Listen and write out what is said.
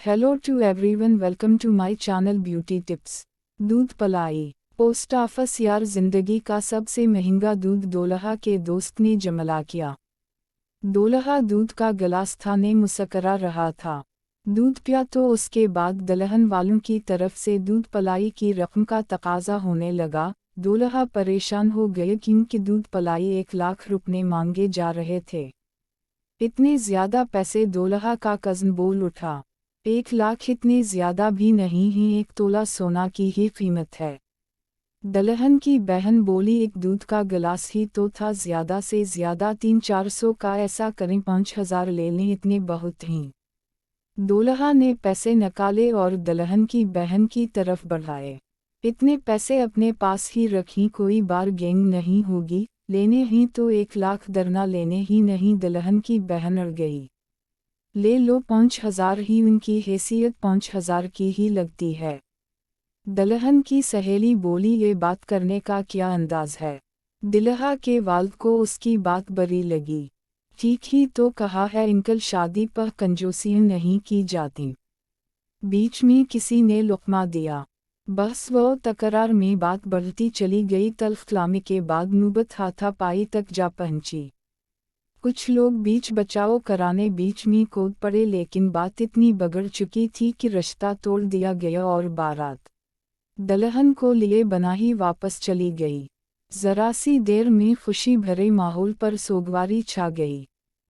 Hello to everyone, welcome to my channel Beauty Tips। दूध पलाई post office यार जिंदगी का सबसे महंगा दूध दोलहा के दोस्त ने जमला किया। दोलहा दूध का गिलास थाने मुस्करा रहा था। दूध पिया तो उसके बाद दलहन वालों की तरफ से दूध पलाई की रकम का तकाजा होने लगा। दोलहा परेशान हो गए क्योंकि दूध पलाई 1 लाख रुपए मांगे जा रहे थे। इतने ज्यादा पैसे दोलहा का कज़न बोल उठा। 1 लाख इतने ज्यादा भी नहीं है, 1 तोला सोना की ही कीमत है। दलहन की बहन बोली, एक दूध का गिलास ही तो था, ज्यादा से ज्यादा 300-400 का, ऐसा करें 5000 ले लें, इतने बहुत हैं। दोलहा ने पैसे निकाले और दलहन की बहन की तरफ बढ़ाए। इतने पैसे अपने पास ही रखी, कोई बारगेनिंग नहीं होगी, लेने ही तो 1 लाख, दरना लेने ही नहीं। दलहन की बहन अड़ गई। ले लो 5000 ही, उनकी हैसियत 5000 की ही लगती है। दलहन की सहेली बोली, ये बात करने का क्या अंदाज है। दिलहा के वाल्द को उसकी बात बुरी लगी। ठीक ही तो कहा है अंकल, शादी पर कंजूसी नहीं की जाती। बीच में किसी ने लुकमा दिया। बस वो तकरार में बात बढ़ती चली गई। तल्ख कलामी के बाद नौबत हाथापाई तक जा पहुंची। कुछ लोग बीच बचाव कराने बीच में कूद पड़े, लेकिन बात इतनी बिगड़ चुकी थी कि रिश्ता तोड़ दिया गया और बारात दलहन को लिए बना ही वापस चली गई। जरा सी देर में खुशी भरे माहौल पर सोगवारी छा गई।